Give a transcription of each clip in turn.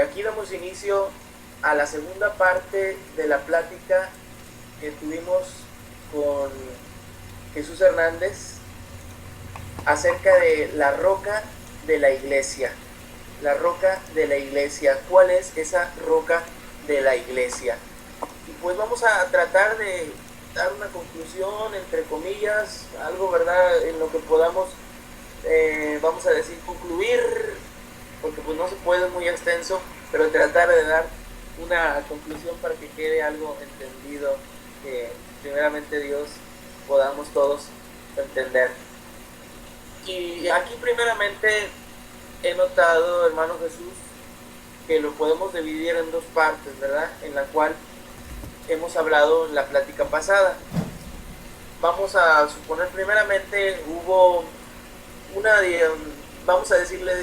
aquí damos inicio a la segunda parte de la plática que tuvimos con Jesús Hernández acerca de la roca de la iglesia. La roca de la iglesia. ¿Cuál es esa roca de la iglesia? Y pues vamos a tratar de dar una conclusión, entre comillas, algo, ¿verdad?, en lo que podamos, vamos a decir, concluir, porque pues no se puede, es muy extenso, pero tratar de dar una conclusión para que quede algo entendido, que primeramente Dios podamos todos entender. Y aquí primeramente he notado, hermano Jesús, que lo podemos dividir en dos partes, ¿verdad?, en la cual hemos hablado en la plática pasada. Vamos a suponer primeramente hubo una, vamos a decirle,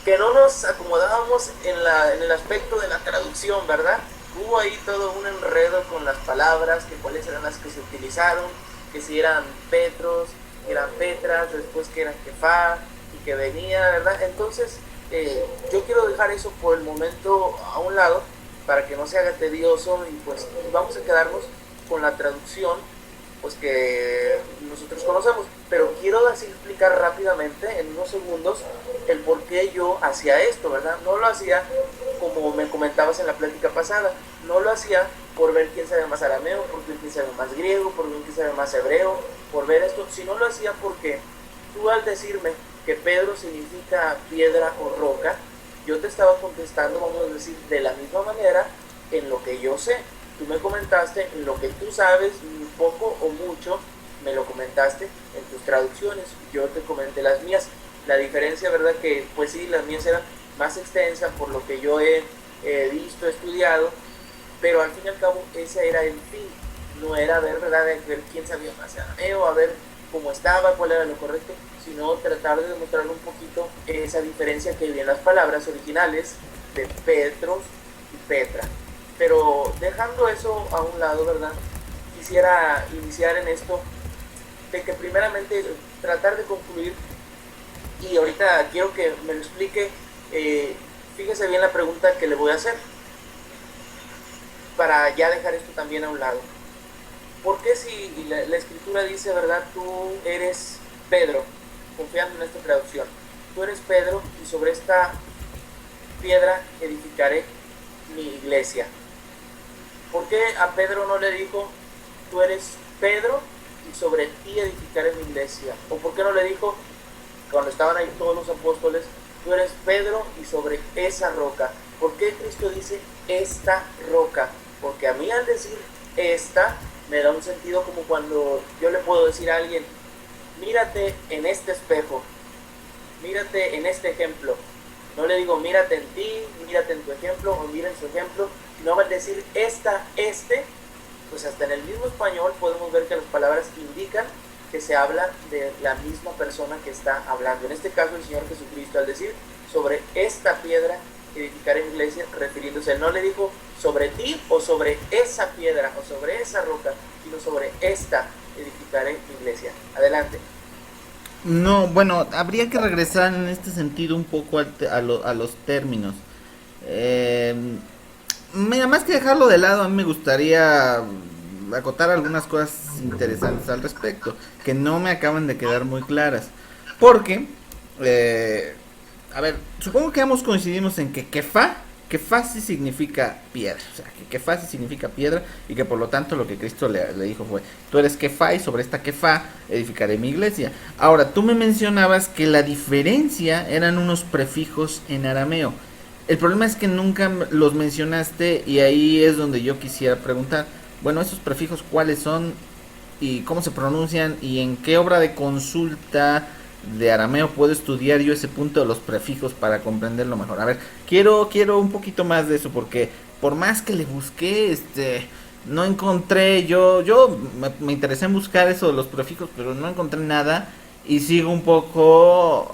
que no nos acomodábamos en el aspecto de la traducción, ¿verdad? Hubo ahí todo un enredo con las palabras, que cuáles eran las que se utilizaron, que si eran Petros, que eran Petras, después que eran Kefá, y que venía, ¿verdad? Entonces, yo quiero dejar eso por el momento a un lado, para que no se haga tedioso, y pues vamos a quedarnos con la traducción pues que nosotros conocemos, pero quiero así explicar rápidamente, en unos segundos, el por qué yo hacía esto, ¿verdad? No lo hacía como me comentabas en la plática pasada, no lo hacía por ver quién sabe más arameo, por ver quién sabe más griego, por ver quién sabe más hebreo, por ver esto, sino lo hacía porque tú, al decirme que Pedro significa piedra o roca, yo te estaba contestando, vamos a decir, de la misma manera en lo que yo sé. Tú me comentaste en lo que tú sabes, poco o mucho, me lo comentaste en tus traducciones, yo te comenté las mías. La diferencia, ¿verdad?, que pues sí, las mías eran más extensas por lo que yo he visto, estudiado, pero al fin y al cabo ese era el fin, no era ver, ¿verdad?, de ver quién sabía más arameo, a ver cómo estaba, cuál era lo correcto, sino tratar de demostrar un poquito esa diferencia que hay en las palabras originales de Petros y Petra. Pero dejando eso a un lado, ¿verdad?, quisiera iniciar en esto de que primeramente tratar de concluir, y ahorita quiero que me lo explique, fíjese bien la pregunta que le voy a hacer, para ya dejar esto también a un lado. ¿Por qué si la escritura dice, ¿verdad?, tú eres Pedro, confiando en esta traducción, tú eres Pedro y sobre esta piedra edificaré mi iglesia? ¿Por qué a Pedro no le dijo, tú eres Pedro y sobre ti edificaré mi iglesia? ¿O por qué no le dijo, cuando estaban ahí todos los apóstoles, tú eres Pedro y sobre esa roca? ¿Por qué Cristo dice esta roca? Porque a mí, al decir esta, me da un sentido como cuando yo le puedo decir a alguien, mírate en este espejo, mírate en este ejemplo. No le digo mírate en ti, mírate en tu ejemplo o mira en su ejemplo, sino al decir esta, pues hasta en el mismo español podemos ver que las palabras indican que se habla de la misma persona que está hablando. En este caso el Señor Jesucristo, al decir sobre esta piedra edificaré mi iglesia, refiriéndose, él no le dijo sobre ti o sobre esa piedra o sobre esa roca, sino sobre esta edificaré mi iglesia. Adelante. No, bueno, habría que regresar en este sentido un poco a los términos. Eh, Mira, más que dejarlo de lado, a mí me gustaría acotar algunas cosas interesantes al respecto, que no me acaban de quedar muy claras. Porque, eh, a ver, supongo que ambos coincidimos en que Kefá sí significa piedra. O sea, que Kefá sí significa piedra y que por lo tanto lo que Cristo le dijo fue, tú eres Kefá y sobre esta Kefá edificaré mi iglesia. Ahora, tú me mencionabas que la diferencia eran unos prefijos en arameo. El problema es que nunca los mencionaste y ahí es donde yo quisiera preguntar, bueno, esos prefijos cuáles son y cómo se pronuncian y en qué obra de consulta de arameo puedo estudiar yo ese punto de los prefijos para comprenderlo mejor. A ver, quiero un poquito más de eso porque por más que le busqué, no encontré, me interesé en buscar eso de los prefijos, pero no encontré nada y sigo un poco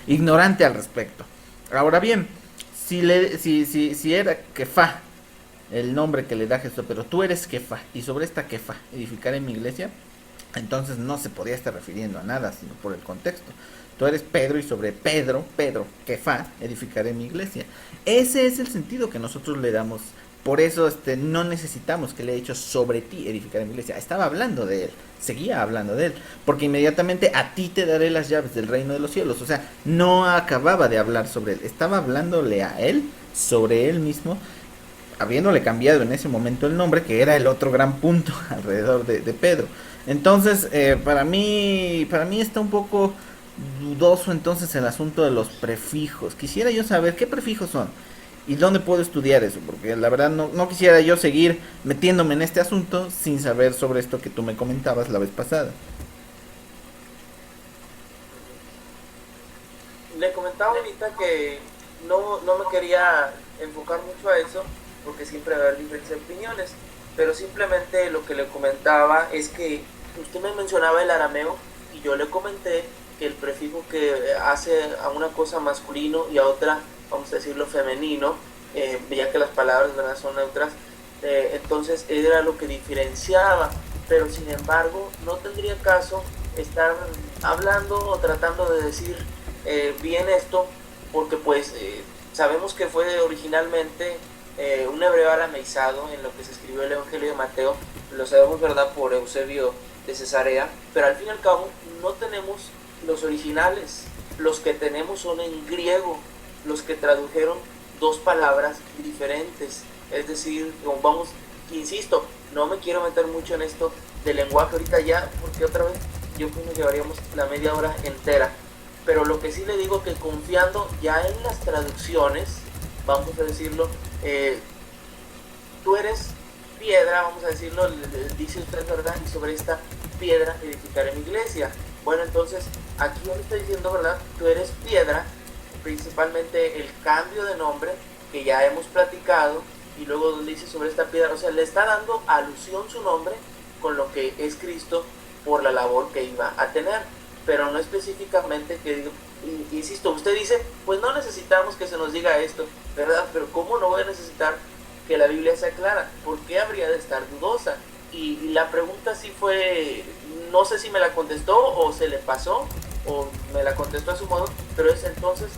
ignorante al respecto. Ahora bien, si era Kefa el nombre que le da Jesús, pero tú eres Kefa y sobre esta Kefa edificaré mi iglesia, Entonces no se podía estar refiriendo a nada, sino por el contexto. Tú eres Pedro y sobre Pedro, Kefa, edificaré mi iglesia. Ese es el sentido que nosotros le damos. Por eso no necesitamos que le haya dicho sobre ti edificaré mi iglesia. Estaba hablando de él, seguía hablando de él. Porque inmediatamente a ti te daré las llaves del reino de los cielos. O sea, no acababa de hablar sobre él. Estaba hablándole a él, sobre él mismo, habiéndole cambiado en ese momento el nombre, que era el otro gran punto alrededor de Pedro. Entonces, para mí está un poco dudoso entonces el asunto de los prefijos. Quisiera yo saber qué prefijos son y dónde puedo estudiar eso, porque la verdad no quisiera yo seguir metiéndome en este asunto sin saber sobre esto que tú me comentabas la vez pasada. Le comentaba ahorita que no me quería enfocar mucho a eso, porque siempre va a haber diferentes opiniones, pero simplemente lo que le comentaba es que usted me mencionaba el arameo y yo le comenté que el prefijo que hace a una cosa masculino y a otra, vamos a decirlo, femenino, ya que las palabras, ¿verdad?, son neutras, entonces era lo que diferenciaba, pero sin embargo no tendría caso estar hablando o tratando de decir bien esto, porque pues sabemos que fue originalmente un hebreo arameizado en lo que se escribió el Evangelio de Mateo, lo sabemos, ¿verdad?, por Eusebio de Cesarea, pero al fin y al cabo no tenemos los originales, los que tenemos son en griego, los que tradujeron dos palabras diferentes, es decir, vamos, insisto, no me quiero meter mucho en esto del lenguaje ahorita ya, porque otra vez yo creo que nos llevaríamos la media hora entera, pero lo que sí le digo que confiando ya en las traducciones, vamos a decirlo, tú eres piedra, vamos a decirlo, dice usted, ¿verdad?, y sobre esta piedra edificaré mi iglesia. Bueno, entonces aquí me está diciendo, ¿verdad?, tú eres piedra, principalmente el cambio de nombre que ya hemos platicado, y luego donde dice sobre esta piedra, o sea, le está dando alusión su nombre con lo que es Cristo por la labor que iba a tener, pero no específicamente que, insisto, usted dice, pues no necesitamos que se nos diga esto, ¿verdad? Pero ¿cómo no voy a necesitar que la Biblia sea clara? ¿Por qué habría de estar dudosa? Y la pregunta sí fue, no sé si me la contestó o se le pasó, o me la contestó a su modo, pero es entonces,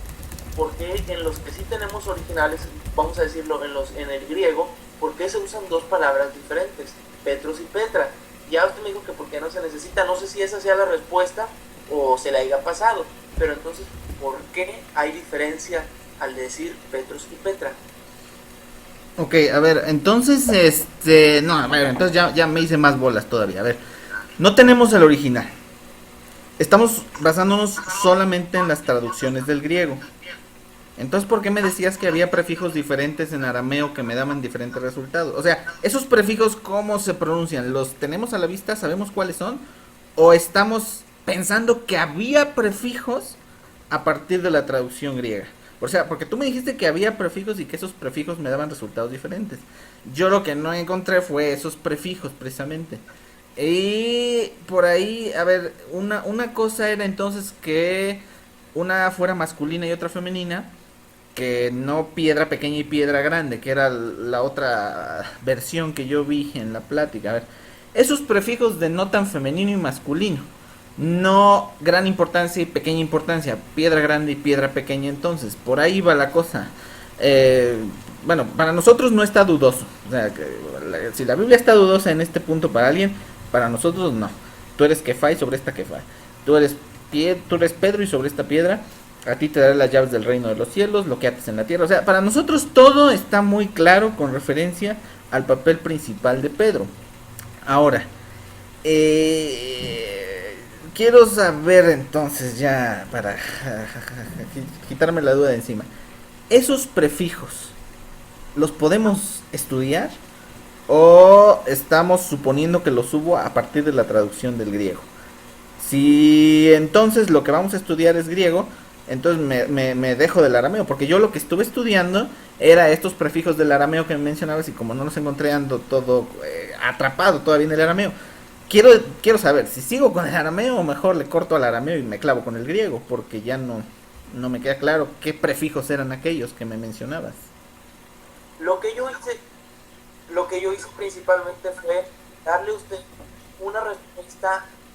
¿por qué en los que sí tenemos originales, vamos a decirlo, en el griego, por qué se usan dos palabras diferentes, Petros y Petra? Ya usted me dijo que por qué no se necesita, no sé si esa sea la respuesta o se la haya pasado, pero entonces, ¿por qué hay diferencia al decir Petros y Petra? Ok, a ver, entonces, no, a ver, entonces ya me hice más bolas todavía. A ver, no tenemos el original. Estamos basándonos solamente en las traducciones del griego. Entonces, ¿por qué me decías que había prefijos diferentes en arameo que me daban diferentes resultados? O sea, ¿esos prefijos cómo se pronuncian? ¿Los tenemos a la vista? ¿Sabemos cuáles son? ¿O estamos pensando que había prefijos a partir de la traducción griega? O sea, porque tú me dijiste que había prefijos y que esos prefijos me daban resultados diferentes. Yo lo que no encontré fue esos prefijos precisamente. Y por ahí, a ver, una cosa era entonces que una fuera masculina y otra femenina, que no piedra pequeña y piedra grande, que era la otra versión que yo vi en la plática. A ver, esos prefijos denotan femenino y masculino, no gran importancia y pequeña importancia, piedra grande y piedra pequeña. Entonces, por ahí va la cosa. Bueno, para nosotros no está dudoso. O sea, si la Biblia está dudosa en este punto para alguien, para nosotros no. Tú eres Kefa y sobre esta Kefa. Tú eres Pedro y sobre esta piedra a ti te daré las llaves del reino de los cielos, lo que ates en la tierra. O sea, para nosotros todo está muy claro con referencia al papel principal de Pedro. Ahora, quiero saber entonces ya, para quitarme la duda de encima, ¿esos prefijos los podemos estudiar o estamos suponiendo que los hubo a partir de la traducción del griego? Si entonces lo que vamos a estudiar es griego, entonces me dejo del arameo, porque yo lo que estuve estudiando era estos prefijos del arameo que me mencionabas, y como no los encontré ando todo atrapado todavía en el arameo. Quiero saber si sigo con el arameo o mejor le corto al arameo y me clavo con el griego, porque ya no me queda claro qué prefijos eran aquellos que me mencionabas. Lo que yo hice principalmente fue darle a usted una respuesta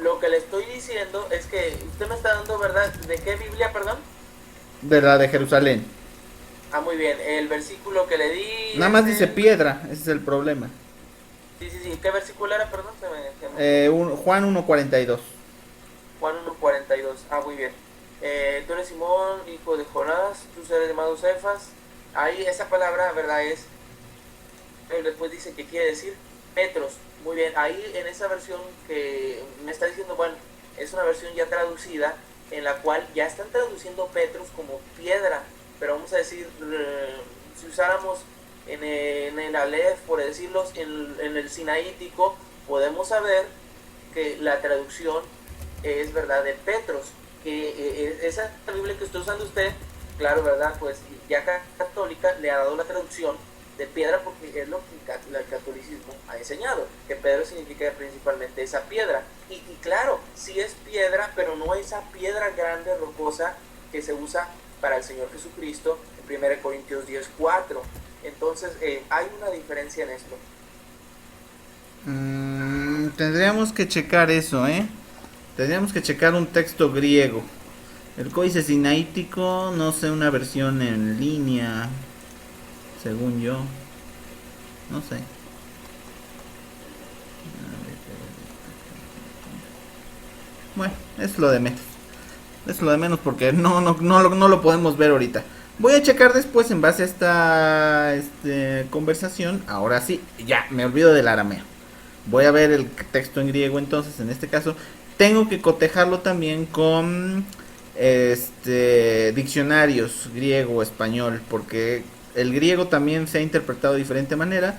lo que le estoy diciendo es que usted me está dando, ¿verdad? ¿De qué Biblia, perdón? De la de Jerusalén. Ah, muy bien. El versículo que le di Nada es más dice el... piedra, ese es el problema. Sí, sí, sí. ¿Qué versículo era, perdón? Juan 1:42. Juan 1:42. Ah, muy bien. Tú eres Simón, hijo de Jonás, tú serás llamado Cefas. Ahí esa palabra, ¿verdad? Es... Después dice que quiere decir Petros. Muy bien. Ahí en esa versión que me está diciendo, bueno, es una versión ya traducida en la cual ya están traduciendo Petros como piedra. Pero vamos a decir, si usáramos en el Aleph, por decirlo, en el sinaítico, podemos saber que la traducción es verdad de Petros, que esa Biblia que está usando usted, claro, verdad, pues ya católica le ha dado la traducción de piedra porque es lo que el catolicismo ha enseñado, que Pedro significa principalmente esa piedra, y claro, sí es piedra, pero no esa piedra grande, rocosa, que se usa para el Señor Jesucristo en 1 Corintios 10:4. Entonces hay una diferencia en esto. Tendríamos que checar eso, ¿eh? Tendríamos que checar un texto griego. El códice sinaítico, no sé, una versión en línea, según yo. No sé. Bueno, es lo de menos. Es lo de menos porque no lo podemos ver ahorita. Voy a checar después en base a esta conversación. Ahora sí, ya, me olvido del arameo. Voy a ver el texto en griego entonces, en este caso. Tengo que cotejarlo también con diccionarios griego-español, porque el griego también se ha interpretado de diferente manera.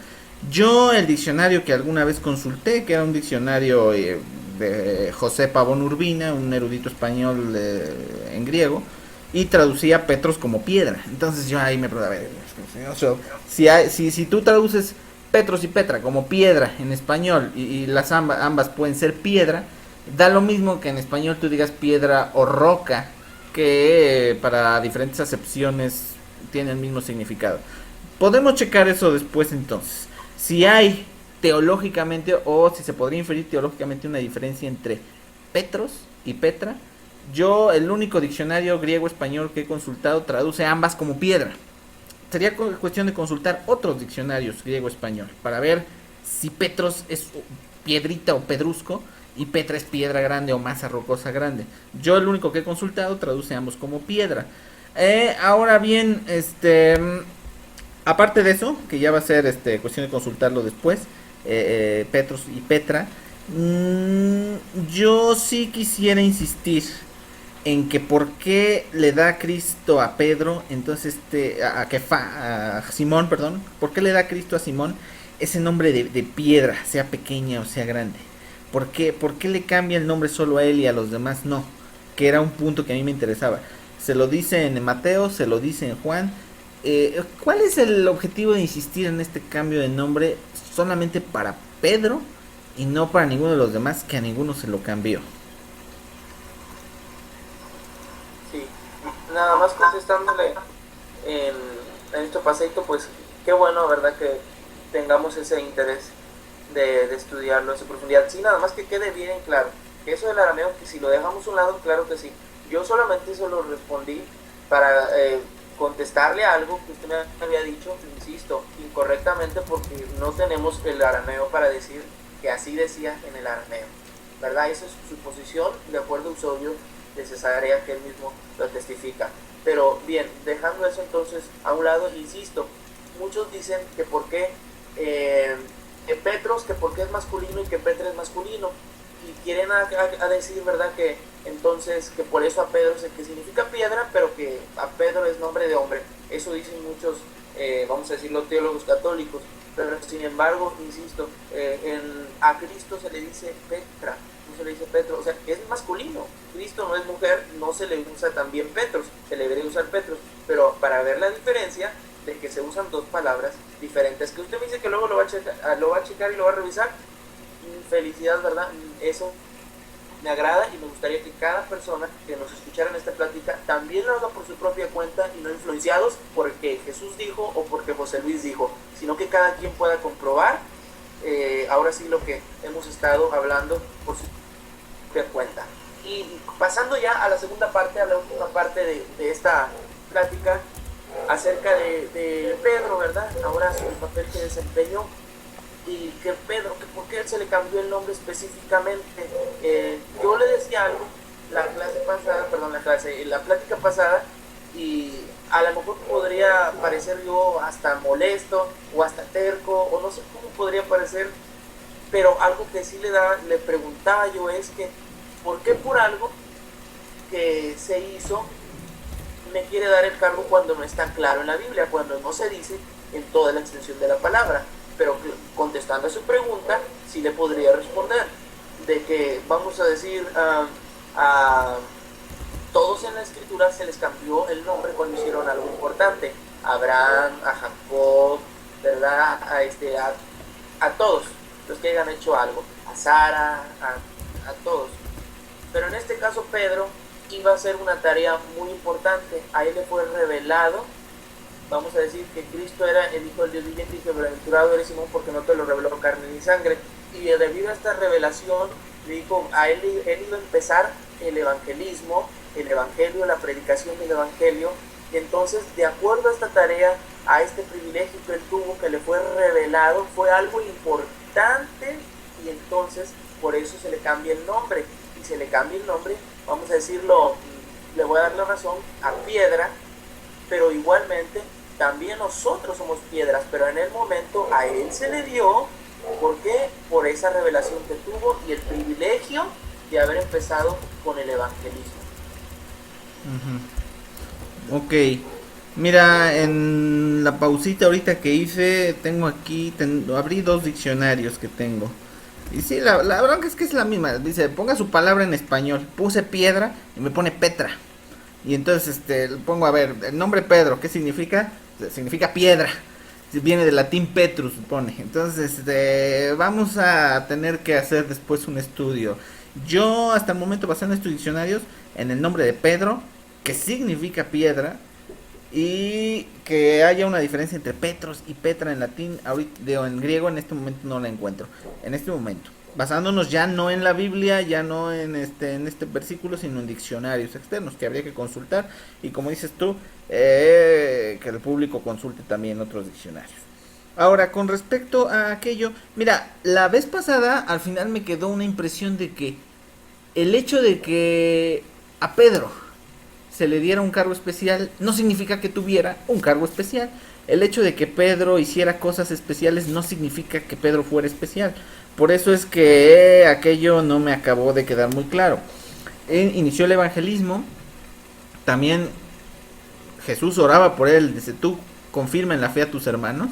Yo el diccionario que alguna vez consulté, que era un diccionario de José Pavón Urbina, un erudito español en griego, y traducía Petros como piedra. Entonces yo ahí me preguntaba, a ver, si tú traduces Petros y Petra como piedra en español y las ambas pueden ser piedra, da lo mismo que en español tú digas piedra o roca, que para diferentes acepciones tiene el mismo significado. Podemos checar eso después entonces. Si hay teológicamente o si se podría inferir teológicamente una diferencia entre Petros y Petra, yo el único diccionario griego-español que he consultado traduce ambas como piedra. Sería cuestión de consultar otros diccionarios griego-español para ver si Petros es piedrita o pedrusco y Petra es piedra grande o masa rocosa grande. Yo el único que he consultado traduce ambos como piedra. Ahora bien, aparte de eso, que ya va a ser cuestión de consultarlo después, Petros y Petra, yo sí quisiera insistir en que por qué le da Cristo a Pedro, entonces a Simón, perdón, por qué le da Cristo a Simón ese nombre de piedra, sea pequeña o sea grande. ¿Por qué le cambia el nombre solo a él y a los demás no? Que era un punto que a mí me interesaba. Se lo dice en Mateo, se lo dice en Juan. ¿Cuál es el objetivo de insistir en este cambio de nombre solamente para Pedro y no para ninguno de los demás, que a ninguno se lo cambió? Sí, nada más contestándole en este paseito, pues qué bueno, ¿verdad? Que tengamos ese interés de estudiarlo en su profundidad. Sí, nada más que quede bien claro, que eso del arameo, que si lo dejamos a un lado, claro que sí. Yo solamente se lo respondí para contestarle algo que usted me había dicho, insisto, incorrectamente, porque no tenemos el arameo para decir que así decía en el arameo, ¿verdad? Esa es su posición, de acuerdo a Eusebio de Cesarea, que él mismo lo testifica. Pero bien, dejando eso entonces a un lado, insisto, muchos dicen que por qué que Petros, que porque es masculino y que Petra es masculino, y quieren a decir, ¿verdad?, que entonces que por eso a Pedro es el que significa piedra, pero que a Pedro es nombre de hombre. Eso dicen muchos, vamos a decirlo, teólogos católicos. Pero sin embargo, insisto, a Cristo se le dice Petra, no se le dice Petro, o sea, es masculino. Cristo no es mujer, no se le usa también Petros, se le debería usar Petros, pero para ver la diferencia de que se usan dos palabras diferentes, que usted me dice que luego lo va a checar y lo va a revisar, felicidad, ¿verdad? Eso me agrada y me gustaría que cada persona que nos escuchara en esta plática también lo haga por su propia cuenta y no influenciados porque Jesús dijo o porque José Luis dijo, sino que cada quien pueda comprobar ahora sí lo que hemos estado hablando por su que cuenta. Y pasando ya a la segunda parte, a la última parte de esta plática acerca de Pedro, ¿verdad? Ahora sobre el papel que desempeñó y que Pedro, que por qué él se le cambió el nombre específicamente. Yo le decía algo la plática pasada, y a lo mejor podría parecer yo hasta molesto o hasta terco o no sé cómo podría parecer, pero algo que sí le preguntaba yo es que ¿por qué por algo que se hizo me quiere dar el cargo cuando no está claro en la Biblia, cuando no se dice en toda la extensión de la palabra? Pero contestando a su pregunta, sí le podría responder de que, vamos a decir, a todos en la escritura se les cambió el nombre cuando hicieron algo importante. A Abraham, a Jacob, ¿verdad? A todos los que hayan hecho algo. A Sara, a todos. Pero en este caso Pedro iba a hacer una tarea muy importante. A él le fue revelado, vamos a decir, que Cristo era el Hijo del Dios viviente y que bienaventurado eres Simón porque no te lo reveló carne ni sangre. Y debido a esta revelación, le dijo, él iba a empezar el evangelismo, el evangelio, la predicación del evangelio. Y entonces, de acuerdo a esta tarea, a este privilegio que él tuvo, que le fue revelado, fue algo importante, y entonces por eso se le cambia el nombre. Y se le cambia el nombre, vamos a decirlo, le voy a dar la razón, a piedra, pero igualmente también nosotros somos piedras, pero en el momento a él se le dio. ¿Por qué? Por esa revelación que tuvo y el privilegio de haber empezado con el evangelismo. Ok, mira, en la pausita ahorita que hice, tengo aquí, abrí 2 diccionarios que tengo. Y sí, la bronca es que es la misma. Dice, ponga su palabra en español. Puse piedra y me pone Petra. Y entonces pongo, a ver, el nombre Pedro, ¿qué significa? Significa piedra. Viene del latín Petrus, supone. Entonces, vamos a tener que hacer después un estudio. Yo, hasta el momento, basado en estos diccionarios, en el nombre de Pedro, que significa piedra, y que haya una diferencia entre Petros y Petra en latín, ahorita, en griego, en este momento no la encuentro. En este momento. Basándonos ya no en la Biblia, ya no en este versículo, sino en diccionarios externos que habría que consultar, y como dices tú, que el público consulte también otros diccionarios. Ahora, con respecto a aquello, mira, la vez pasada al final me quedó una impresión de que el hecho de que a Pedro se le diera un cargo especial no significa que tuviera un cargo especial. El hecho de que Pedro hiciera cosas especiales no significa que Pedro fuera especial. Por eso es que aquello no me acabó de quedar muy claro. Inició el evangelismo. También Jesús oraba por él. Dice, tú confirma en la fe a tus hermanos.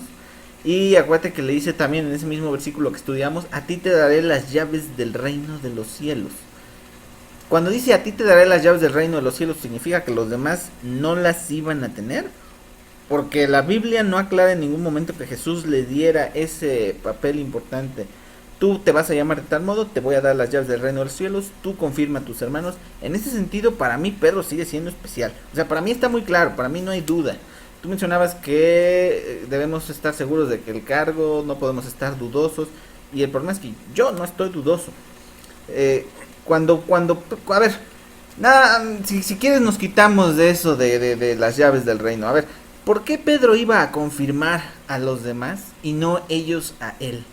Y acuérdate que le dice también en ese mismo versículo que estudiamos, a ti te daré las llaves del reino de los cielos. Cuando dice a ti te daré las llaves del reino de los cielos, significa que los demás no las iban a tener. Porque la Biblia no aclara en ningún momento que Jesús le diera ese papel importante. Tú te vas a llamar de tal modo, te voy a dar las llaves del reino de los cielos, tú confirma a tus hermanos. En ese sentido, para mí Pedro sigue siendo especial. O sea, para mí está muy claro, para mí no hay duda. Tú mencionabas que debemos estar seguros de que el cargo, no podemos estar dudosos. Y el problema es que yo no estoy dudoso. A ver, nada, si quieres nos quitamos de eso de las llaves del reino. A ver, ¿por qué Pedro iba a confirmar a los demás y no ellos a él?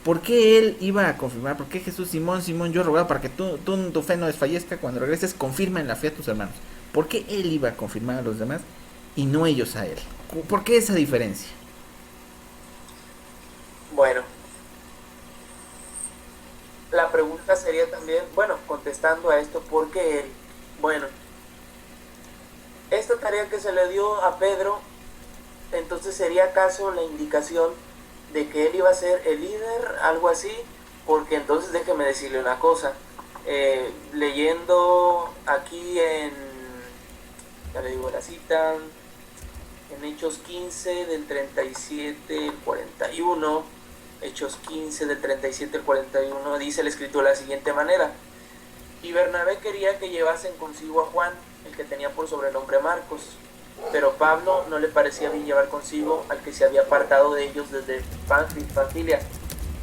¿Por qué él iba a confirmar? ¿Por qué Jesús, Simón, yo rogaba para que tu fe no desfallezca, cuando regreses confirma en la fe a tus hermanos? ¿Por qué él iba a confirmar a los demás y no ellos a él? ¿Por qué esa diferencia? Bueno, la pregunta sería también, contestando a esto, ¿por qué él? Bueno, esta tarea que se le dio a Pedro, entonces sería acaso la indicación de que él iba a ser el líder, algo así, porque entonces déjeme decirle una cosa, leyendo aquí ya le digo la cita, en Hechos 15 del 37 al 41, Hechos 15 del 37 al 41, dice la escritura de la siguiente manera: y Bernabé quería que llevasen consigo a Juan, el que tenía por sobrenombre Marcos, pero Pablo no le parecía bien llevar consigo al que se había apartado de ellos desde Panfilia.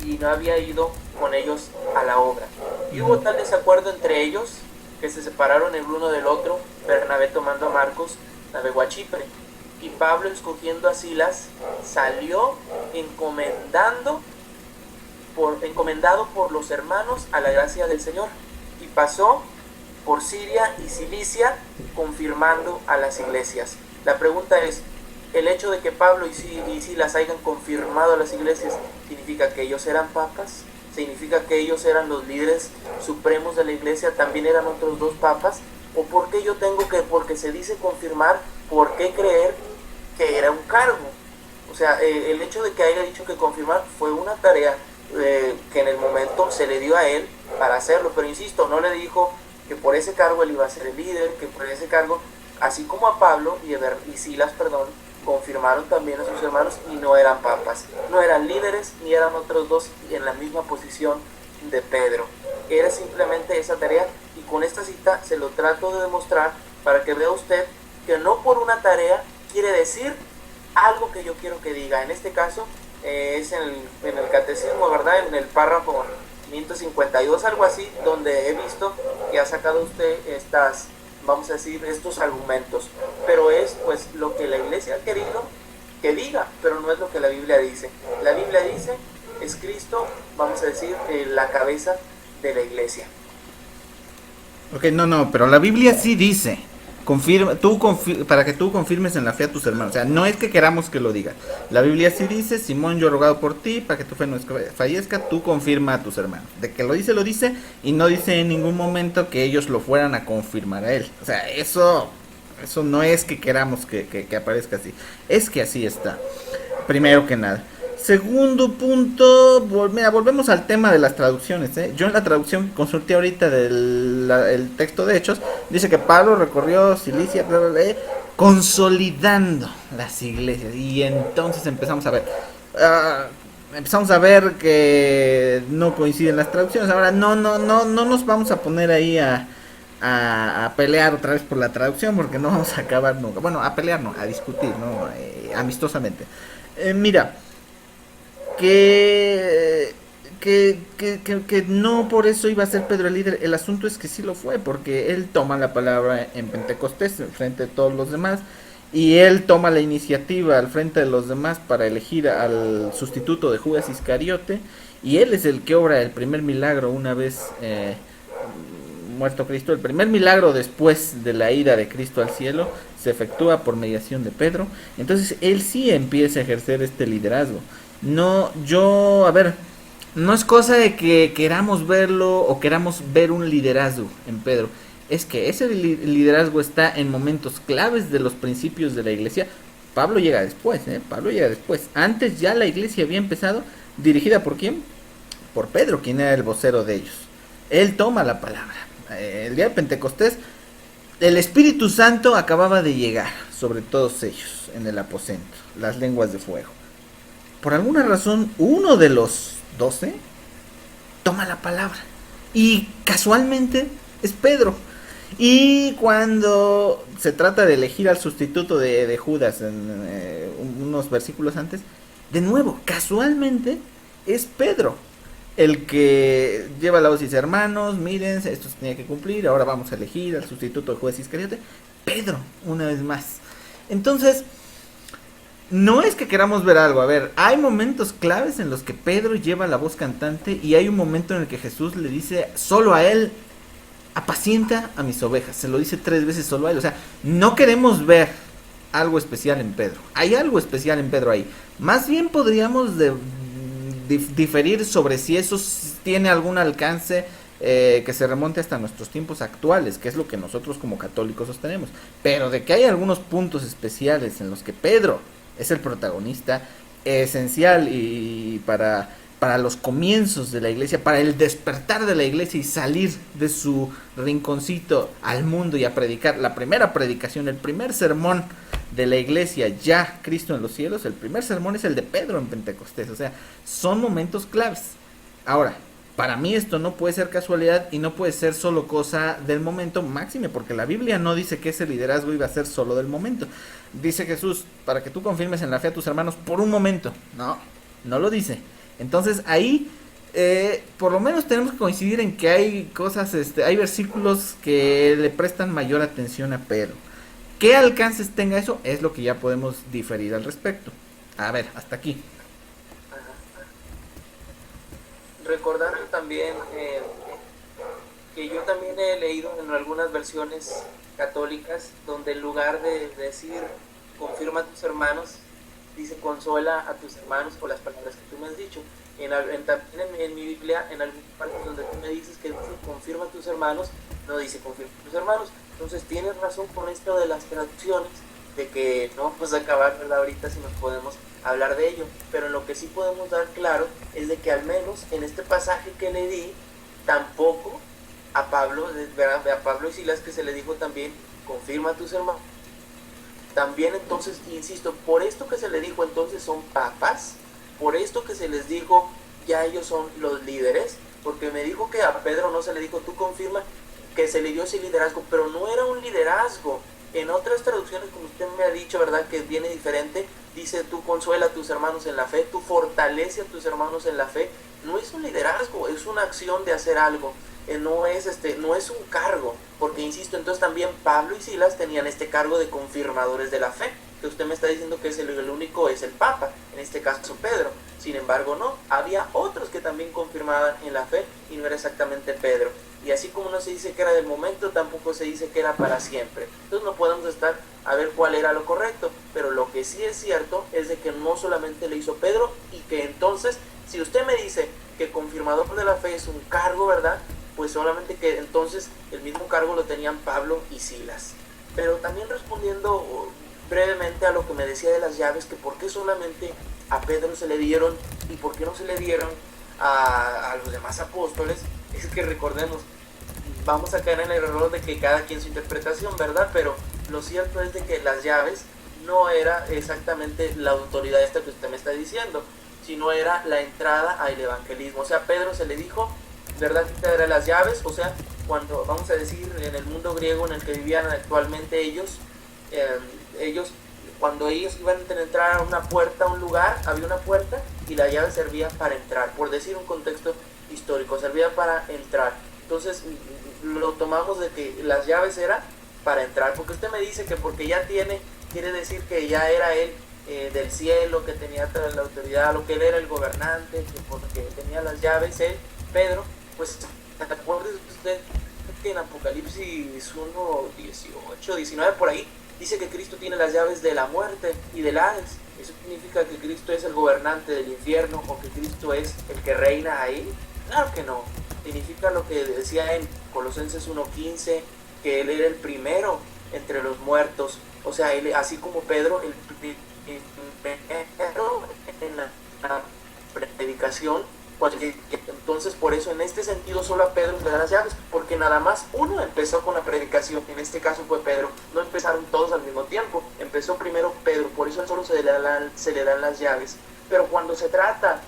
y no había ido con ellos a la obra. Y hubo tal desacuerdo entre ellos que se separaron el uno del otro. Bernabé, tomando a Marcos, navegó a Chipre, y Pablo, escogiendo a Silas, salió encomendado por los hermanos a la gracia del Señor, y pasó por Siria y Cilicia, confirmando a las iglesias. La pregunta es, ¿el hecho de que Pablo y Silas hayan confirmado a las iglesias significa que ellos eran papas? ¿Significa que ellos eran los líderes supremos de la iglesia? ¿También eran otros dos papas? ¿O por qué yo tengo que, porque se dice confirmar, por qué creer que era un cargo? O sea, el hecho de que haya dicho que confirmar fue una tarea que en el momento se le dio a él para hacerlo, pero insisto, no le dijo que por ese cargo él iba a ser el líder, que por ese cargo, así como a Pablo y Silas, confirmaron también a sus hermanos, y no eran papas, no eran líderes, ni eran otros dos en la misma posición de Pedro. Era simplemente esa tarea, y con esta cita se lo trato de demostrar para que vea usted que no por una tarea quiere decir algo que yo quiero que diga. En este caso es en el catecismo, ¿verdad? En el párrafo 552, algo así, donde he visto que ha sacado usted vamos a decir, estos argumentos, pero es pues lo que la iglesia ha querido que diga, pero no es lo que la Biblia dice. La Biblia dice, es Cristo, vamos a decir, la cabeza de la iglesia. Ok, no, pero la Biblia sí dice, para que tú confirmes en la fe a tus hermanos. O sea, no es que queramos que lo diga. La Biblia sí dice, Simón, yo he rogado por ti, para que tu fe no fallezca, tú confirma a tus hermanos. De que lo dice, y no dice en ningún momento que ellos lo fueran a confirmar a él. O sea, eso no es que queramos que aparezca así. Es que así está. Primero que nada. Segundo punto, volvemos al tema de las traducciones. Yo en la traducción que consulté ahorita del texto de Hechos, dice que Pablo recorrió Cilicia, consolidando las iglesias. Y entonces empezamos a ver que no coinciden las traducciones. Ahora no nos vamos a poner ahí a pelear otra vez por la traducción, porque no vamos a acabar nunca. Bueno, a pelear no, a discutir, ¿no? Amistosamente. Mira, que no por eso iba a ser Pedro el líder. El asunto es que sí lo fue, porque él toma la palabra en Pentecostés frente de todos los demás, y él toma la iniciativa al frente de los demás para elegir al sustituto de Judas Iscariote, y él es el que obra el primer milagro una vez muerto Cristo. El primer milagro después de la ida de Cristo al cielo se efectúa por mediación de Pedro. Entonces él sí empieza a ejercer este liderazgo. No es cosa de que queramos verlo o queramos ver un liderazgo en Pedro. Es que ese liderazgo está en momentos claves de los principios de la iglesia. Pablo llega después. Antes ya la iglesia había empezado, dirigida ¿por quién? Por Pedro, quien era el vocero de ellos. Él toma la palabra. El día de Pentecostés, el Espíritu Santo acababa de llegar sobre todos ellos en el aposento, las lenguas de fuego. Por alguna razón, uno de los 12 toma la palabra, y casualmente es Pedro. Y cuando se trata de elegir al sustituto de Judas unos versículos antes, de nuevo, casualmente es Pedro el que lleva la voz y dice: hermanos, miren, esto se tenía que cumplir, ahora vamos a elegir al sustituto de Judas Iscariote. Pedro, una vez más. Entonces, no es que queramos ver algo. A ver, hay momentos claves en los que Pedro lleva la voz cantante, y hay un momento en el que Jesús le dice solo a él: apacienta a mis ovejas. Se lo dice 3 veces solo a él. O sea, no queremos ver algo especial en Pedro. Hay algo especial en Pedro ahí. Más bien podríamos diferir sobre si eso tiene algún alcance que se remonte hasta nuestros tiempos actuales, que es lo que nosotros como católicos sostenemos. Pero de que hay algunos puntos especiales en los que Pedro es el protagonista esencial, y para los comienzos de la iglesia, para el despertar de la iglesia y salir de su rinconcito al mundo y a predicar, la primera predicación, el primer sermón de la iglesia, ya Cristo en los cielos, el primer sermón es el de Pedro en Pentecostés. O sea, son momentos claves. Ahora, para mí esto no puede ser casualidad y no puede ser solo cosa del momento, máxime porque la Biblia no dice que ese liderazgo iba a ser solo del momento. Dice Jesús: para que tú confirmes en la fe a tus hermanos por un momento. No lo dice. Entonces ahí por lo menos tenemos que coincidir en que hay cosas, hay versículos que le prestan mayor atención a Pedro. ¿Qué alcances tenga eso? Es lo que ya podemos diferir al respecto. A ver, hasta aquí. Recordar también que yo también he leído en algunas versiones católicas donde en lugar de decir confirma a tus hermanos, dice consuela a tus hermanos por las palabras que tú me has dicho. También en mi Biblia, en algunas partes donde tú me dices que dice confirma a tus hermanos, no dice confirma a tus hermanos. Entonces tienes razón con esto de las traducciones, de que no vamos a acabar, ¿verdad? Ahorita si nos podemos hablar de ello, pero en lo que sí podemos dar claro es de que al menos en este pasaje que le di, tampoco a Pablo, ¿verdad? A Pablo y Silas, que se le dijo también confirma a tus hermanos. También entonces, insisto, por esto que se le dijo entonces son papas, por esto que se les dijo ya ellos son los líderes, porque me dijo que a Pedro no se le dijo tú confirma, que se le dio ese liderazgo, pero no era un liderazgo. En otras traducciones, como usted me ha dicho, ¿verdad? Que viene diferente, dice tú consuela a tus hermanos en la fe, tú fortalece a tus hermanos en la fe. No es un liderazgo, es una acción de hacer algo. No es un cargo, porque insisto, entonces también Pablo y Silas tenían este cargo de confirmadores de la fe, que usted me está diciendo que el único es el Papa, en este caso Pedro. Sin embargo, no, había otros que también confirmaban en la fe y no era exactamente Pedro. Y así como no se dice que era del momento, tampoco se dice que era para siempre. Entonces no podemos estar a ver cuál era lo correcto, pero lo que sí es cierto es de que no solamente le hizo Pedro, y que entonces, si usted me dice que confirmador de la fe es un cargo, ¿verdad? Pues solamente que entonces el mismo cargo lo tenían Pablo y Silas. Pero también respondiendo brevemente a lo que me decía de las llaves, que por qué solamente a Pedro se le dieron y por qué no se le dieron a los demás apóstoles, es que recordemos, vamos a caer en el error de que cada quien su interpretación, ¿verdad? Pero lo cierto es de que las llaves no era exactamente la autoridad esta que usted me está diciendo, sino era la entrada al evangelismo. O sea, a Pedro se le dijo, ¿verdad? Que te dará las llaves. O sea, cuando, vamos a decir, en el mundo griego en el que vivían actualmente ellos, cuando ellos iban a entrar a una puerta, a un lugar, había una puerta y la llave servía para entrar, por decir un contexto histórico, servía para entrar. Entonces lo tomamos de que las llaves era para entrar, porque usted me dice que porque ya tiene, quiere decir que ya era él del cielo, que tenía toda la autoridad, lo que él era el gobernante, que porque tenía las llaves, él, Pedro, pues acuérdese usted que en Apocalipsis 1, 18, 19 por ahí, dice que Cristo tiene las llaves de la muerte y del Hades. ¿Eso significa que Cristo es el gobernante del infierno o que Cristo es el que reina ahí? Claro que no. Significa lo que decía en Colosenses 1:15, que Él era el primero entre los muertos. O sea, él, así como Pedro, el primero en la predicación. Entonces, por eso, en este sentido, solo a Pedro le dan las llaves, porque nada más uno empezó con la predicación, en este caso fue Pedro, no empezaron todos al mismo tiempo, empezó primero Pedro, por eso solo se le dan las llaves. Pero cuando se trata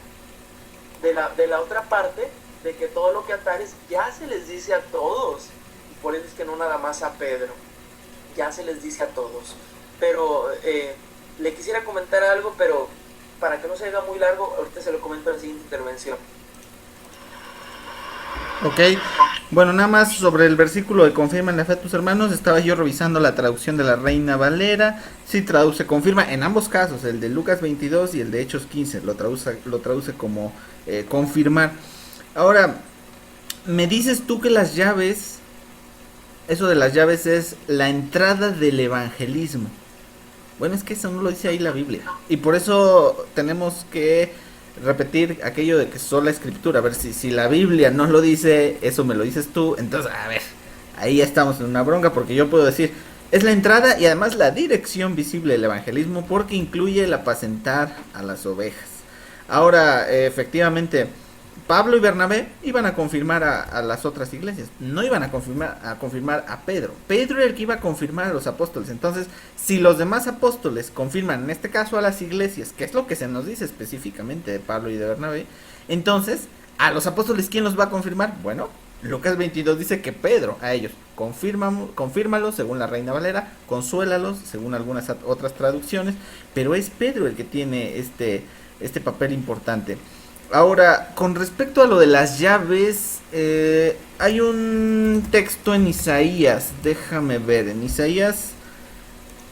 de la otra parte, de que todo lo que atares ya se les dice a todos, y por eso es que no nada más a Pedro, ya se les dice a todos. Pero le quisiera comentar algo, pero para que no se haga muy largo, ahorita se lo comento en la siguiente intervención. Ok, bueno, nada más sobre el versículo de confirma en la fe a tus hermanos, estaba yo revisando la traducción de la Reina Valera, sí traduce, confirma en ambos casos, el de Lucas 22 y el de Hechos 15, lo traduce como confirmar. Ahora, me dices tú que las llaves, eso de las llaves es la entrada del evangelismo. Bueno, es que eso no lo dice ahí la Biblia, y por eso tenemos que repetir aquello de que sola escritura. A ver, si la Biblia no lo dice, eso me lo dices tú, entonces a ver, ahí ya estamos en una bronca, porque yo puedo decir es la entrada y además la dirección visible del evangelismo, porque incluye el apacentar a las ovejas. Ahora, efectivamente, Pablo y Bernabé iban a confirmar a las otras iglesias, no iban a confirmar a Pedro. Pedro era el que iba a confirmar a los apóstoles. Entonces, si los demás apóstoles confirman, en este caso a las iglesias, que es lo que se nos dice específicamente de Pablo y de Bernabé, entonces, a los apóstoles, ¿quién los va a confirmar? Bueno, Lucas 22 dice que Pedro, a ellos, confírmalos según la Reina Valera, consuélalos según algunas otras traducciones, pero es Pedro el que tiene este papel importante. Ahora, con respecto a lo de las llaves, hay un texto en Isaías, déjame ver, en Isaías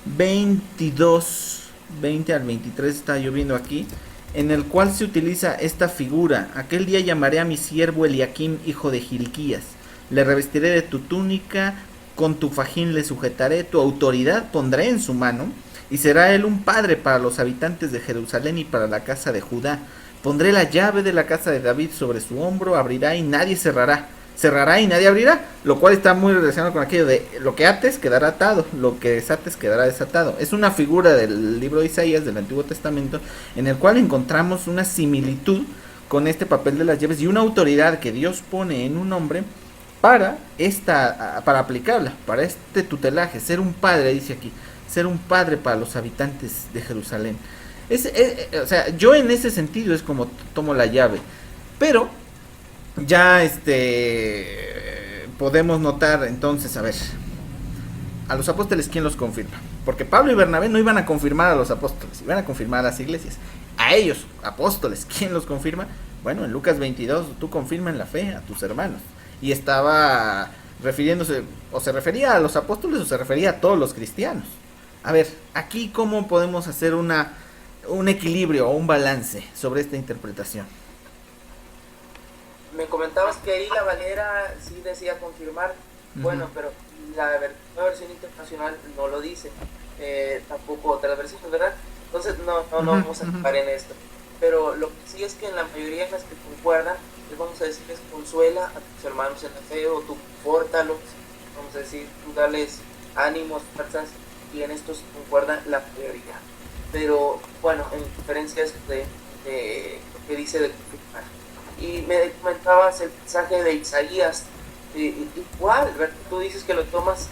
22, 20 al 23 está lloviendo aquí, en el cual se utiliza esta figura. Aquel día llamaré a mi siervo Eliakim, hijo de Hilquías, le revestiré de tu túnica, con tu fajín le sujetaré, tu autoridad pondré en su mano, y será él un padre para los habitantes de Jerusalén y para la casa de Judá. Pondré la llave de la casa de David sobre su hombro, abrirá y nadie cerrará, cerrará y nadie abrirá, lo cual está muy relacionado con aquello de lo que ates quedará atado, lo que desates quedará desatado. Es una figura del libro de Isaías del Antiguo Testamento en el cual encontramos una similitud con este papel de las llaves y una autoridad que Dios pone en un hombre para aplicarla, para este tutelaje, ser un padre, dice aquí, ser un padre para los habitantes de Jerusalén. O sea, yo en ese sentido es como tomo la llave, pero ya podemos notar entonces, a ver, a los apóstoles, ¿quién los confirma? Porque Pablo y Bernabé no iban a confirmar a los apóstoles, iban a confirmar a las iglesias. A ellos, apóstoles, ¿quién los confirma? Bueno, en Lucas 22, tú confirma en la fe a tus hermanos. Y estaba refiriéndose, o se refería a los apóstoles o se refería a todos los cristianos. A ver, aquí cómo podemos hacer un equilibrio o un balance sobre esta interpretación. Me comentabas que ahí la Valera sí decía confirmar, bueno, pero la nueva versión internacional no lo dice, tampoco otras versiones, ¿verdad? Entonces no vamos a entrar en esto. Pero lo que sí es que en la mayoría de las que concuerdan, les vamos a decirles consuela a tus hermanos en la fe, o tú confórtalos, vamos a decir, tú dales ánimos, fuerzas, y en estos concuerdan la mayoría. Pero bueno, en diferencias de lo que dice de confirmar. Y me comentabas el mensaje de Isaías, igual, ¿verdad? Tú dices que lo tomas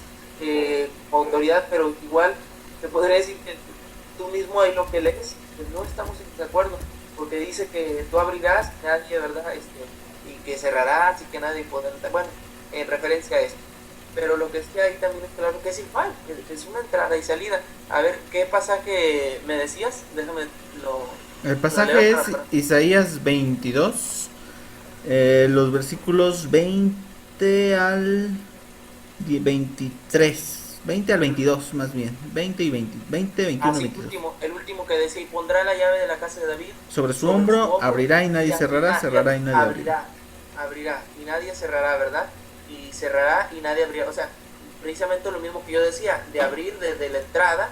como autoridad, pero igual te podría decir que tú mismo ahí lo que lees, pues no estamos en desacuerdo, porque dice que tú abrirás, nadie, ¿verdad? Y que cerrarás y que nadie podrá, bueno, en referencia a esto. Pero lo que es que ahí también es claro que es igual, es una entrada y salida. A ver, ¿qué pasaje me decías? Déjame El pasaje es Isaías 22, los versículos 20 al 23. 20 al 22 más bien, 20 y 20, 21 y 22. El último que decía, y pondrá la llave de la casa de David sobre su hombro, abrirá y nadie cerrará, cerrará y nadie abrirá. Abrirá y nadie cerrará, ¿verdad? Y cerrará y nadie abrirá. O sea, precisamente lo mismo que yo decía, de abrir desde la entrada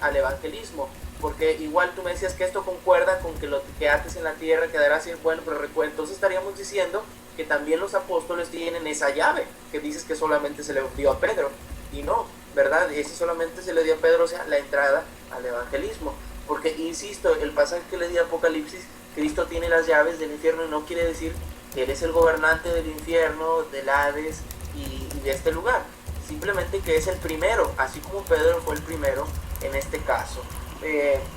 al evangelismo. Porque igual tú me decías que esto concuerda con que lo que ates en la tierra quedará así, bueno, pero entonces estaríamos diciendo que también los apóstoles tienen esa llave, que dices que solamente se le dio a Pedro, y no, ¿verdad? Ese solamente se le dio a Pedro, o sea, la entrada al evangelismo. Porque, insisto, el pasaje que le di a Apocalipsis, Cristo tiene las llaves del infierno y no quiere decir que Él es el gobernante del infierno, del Hades y de este lugar. Simplemente que es el primero, así como Pedro fue el primero en este caso.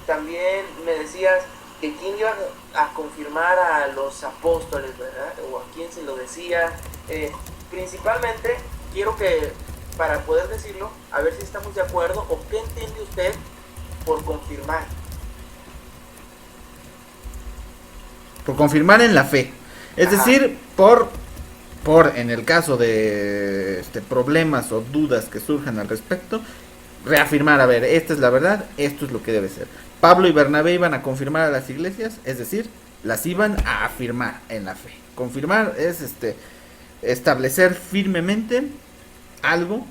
También me decías que quién iba a confirmar a los apóstoles, ¿verdad? O a quién se lo decía. Principalmente quiero que, para poder decirlo, a ver si estamos de acuerdo o qué entiende usted por confirmar. Por confirmar en la fe. Es decir, por en el caso de problemas o dudas que surjan al respecto, reafirmar, a ver, esta es la verdad, esto es lo que debe ser. Pablo y Bernabé iban a confirmar a las iglesias, es decir, las iban a afirmar en la fe. Confirmar es establecer firmemente algo.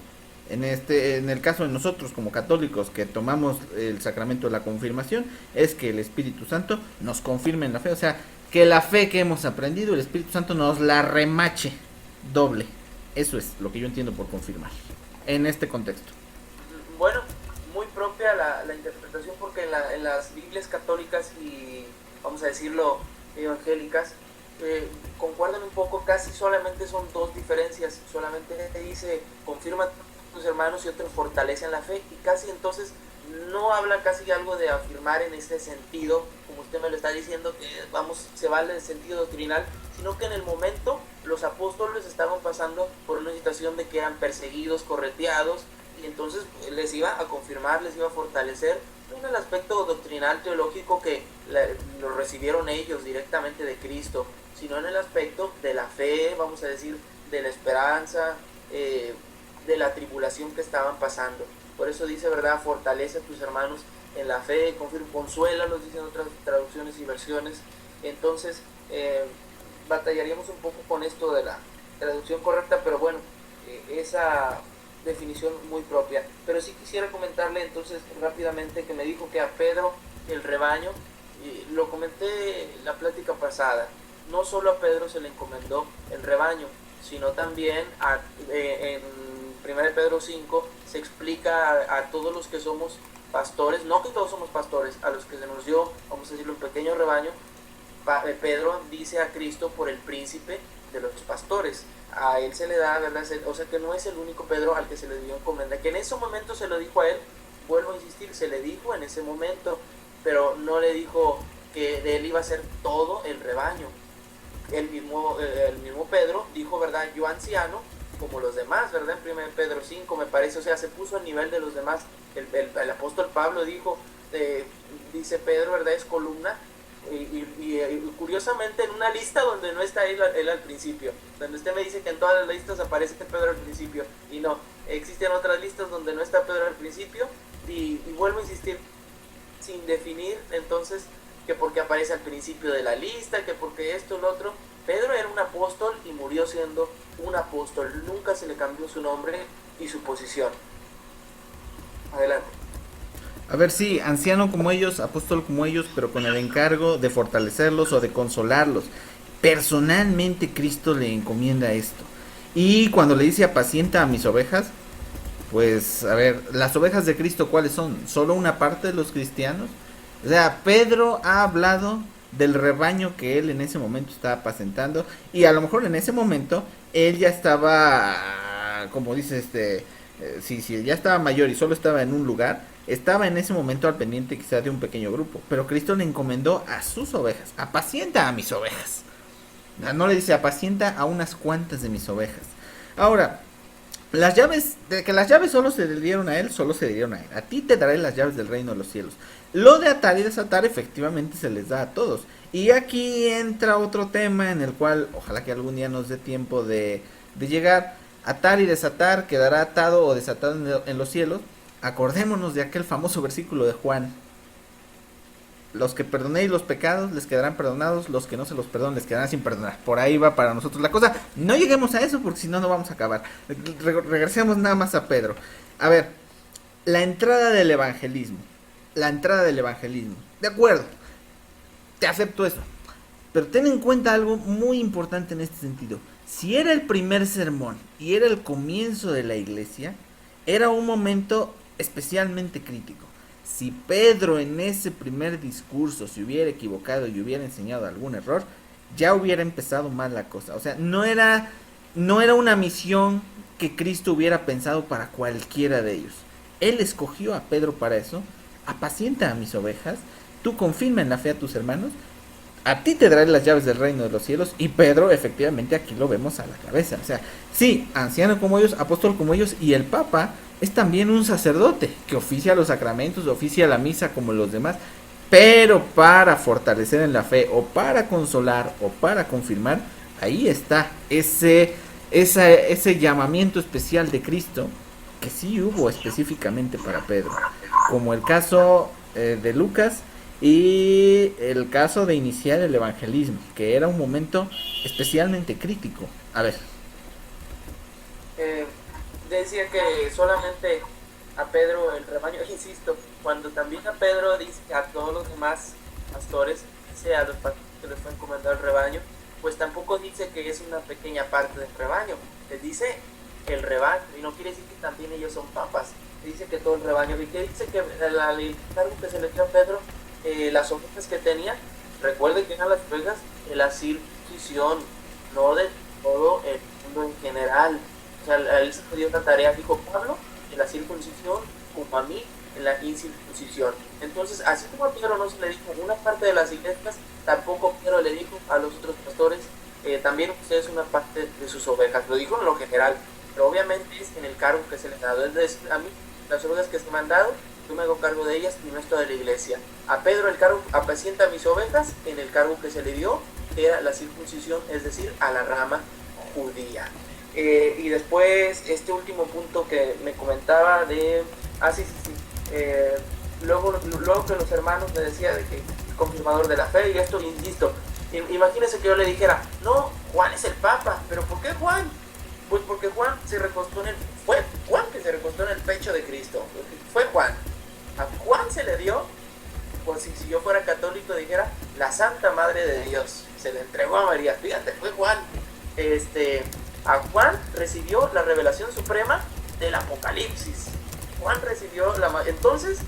En el caso de nosotros como católicos que tomamos el sacramento de la confirmación, es que el Espíritu Santo nos confirme en la fe, o sea, que la fe que hemos aprendido, el Espíritu Santo nos la remache doble. Eso es lo que yo entiendo por confirmar en este contexto. Bueno, muy propia la interpretación, porque en las Biblias católicas y, vamos a decirlo, evangélicas, concuerdan un poco, casi solamente son dos diferencias. Solamente dice, confirma a tus hermanos, y otro, fortalece en la fe, y casi entonces no habla casi algo de afirmar en ese sentido, como usted me lo está diciendo, que se va en sentido doctrinal, sino que en el momento los apóstoles estaban pasando por una situación de que eran perseguidos, correteados, y entonces les iba a confirmar, les iba a fortalecer no en el aspecto doctrinal teológico que lo recibieron ellos directamente de Cristo, sino en el aspecto de la fe, vamos a decir, de la esperanza, de la tribulación que estaban pasando. Por eso dice, ¿verdad? Fortalece a tus hermanos en la fe, consuélalos, dicen otras traducciones y versiones. Entonces, batallaríamos un poco con esto de la traducción correcta, pero bueno, esa definición muy propia. Pero sí quisiera comentarle entonces rápidamente que me dijo que a Pedro el rebaño, y lo comenté en la plática pasada, no solo a Pedro se le encomendó el rebaño, sino también en 1 Pedro 5 se explica a todos los que somos pastores, no que todos somos pastores, a los que se nos dio, vamos a decirlo, un pequeño rebaño. Pedro dice a Cristo por el príncipe de los pastores, a él se le da, ¿verdad? O sea que no es el único Pedro al que se le dio encomienda, que en ese momento se lo dijo a él, vuelvo a insistir, se le dijo en ese momento, pero no le dijo que de él iba a ser todo el rebaño. El mismo Pedro dijo, ¿verdad? Yo anciano, como los demás, ¿verdad? En 1 Pedro 5 me parece, o sea, se puso a nivel de los demás. El apóstol Pablo dijo, dice Pedro, ¿verdad? Es columna. Y curiosamente en una lista donde no está él al principio, donde usted me dice que en todas las listas aparece Pedro al principio, y no, existen otras listas donde no está Pedro al principio, y vuelvo a insistir, sin definir entonces que porque aparece al principio de la lista, que porque esto, lo otro. Pedro era un apóstol y murió siendo un apóstol, nunca se le cambió su nombre y su posición. Adelante. A ver, sí, anciano como ellos, apóstol como ellos, pero con el encargo de fortalecerlos o de consolarlos. Personalmente Cristo le encomienda esto. Y cuando le dice apacienta a mis ovejas, pues a ver, las ovejas de Cristo, ¿cuáles son? ¿Solo una parte de los cristianos? O sea, Pedro ha hablado del rebaño que él en ese momento estaba apacentando, y a lo mejor en ese momento él ya estaba, como dice si ya estaba mayor y solo estaba en un lugar, estaba en ese momento al pendiente quizá de un pequeño grupo, pero Cristo le encomendó a sus ovejas, apacienta a mis ovejas. No le dice apacienta a unas cuantas de mis ovejas. Ahora, las llaves, de que las llaves solo se le dieron a él, solo se le dieron a él. A ti te daré las llaves del reino de los cielos. Lo de atar y desatar efectivamente se les da a todos. Y aquí entra otro tema en el cual ojalá que algún día nos dé tiempo de llegar. Atar y desatar, quedará atado o desatado en los cielos. Acordémonos de aquel famoso versículo de Juan. Los que perdonéis los pecados les quedarán perdonados, los que no se los perdonen les quedarán sin perdonar. Por ahí va para nosotros la cosa. No lleguemos a eso porque si no, no vamos a acabar. Regresemos nada más a Pedro. A ver, la entrada del evangelismo. La entrada del evangelismo. De acuerdo, te acepto eso. Pero ten en cuenta algo muy importante en este sentido. Si era el primer sermón y era el comienzo de la iglesia, era un momento especialmente crítico. Si Pedro en ese primer discurso se hubiera equivocado y hubiera enseñado algún error, ya hubiera empezado mal la cosa. O sea, no era una misión que Cristo hubiera pensado para cualquiera de ellos. Él escogió a Pedro para eso. Apacienta a mis ovejas, tú confirma en la fe a tus hermanos, a ti te daré las llaves del reino de los cielos. Y Pedro, efectivamente, aquí lo vemos a la cabeza. O sea, sí, anciano como ellos, apóstol como ellos, y el Papa es también un sacerdote que oficia los sacramentos, oficia la misa como los demás, pero para fortalecer en la fe, o para consolar, o para confirmar, ahí está ese llamamiento especial de Cristo, que sí hubo específicamente para Pedro, como el caso de Lucas, y el caso de iniciar el evangelismo, que era un momento especialmente crítico. A ver. Decía que solamente a Pedro el rebaño, insisto, cuando también a Pedro dice a todos los demás pastores, dice a los pastores que les fue encomendado el rebaño, pues tampoco dice que es una pequeña parte del rebaño, les dice el rebaño, y no quiere decir que también ellos son papas, dice que todo el rebaño, y que dice que el cargo que se le dio a Pedro, las ovejas que tenía, recuerden que eran las ovejas de la circuncisión, no de todo el mundo en general. O sea, a él se le dio una tarea, dijo Pablo, en la circuncisión, como a mí, en la incircuncisión. Entonces, así como a Pedro no se le dijo una parte de las iglesias, tampoco Pedro le dijo a los otros pastores, también usted es una parte de sus ovejas. Lo dijo en lo general, pero obviamente es en el cargo que se le ha dado. Es decir, a mí, las ovejas que se me han dado, yo me hago cargo de ellas y no es toda la iglesia. A Pedro el cargo, apacienta mis ovejas, en el cargo que se le dio era la circuncisión, es decir, a la rama judía. Y después este último punto que me comentaba de... Luego que los hermanos me decían de que confirmador de la fe, y esto insisto, imagínense que yo le dijera, no, Juan es el Papa, pero ¿por qué Juan? Pues porque Juan fue Juan que se recostó en el pecho de Cristo, fue Juan. A Juan se le dio, pues si yo fuera católico dijera, la Santa Madre de Dios, se le entregó a María, fíjate, fue Juan. A Juan recibió la revelación suprema del Apocalipsis. Juan recibió entonces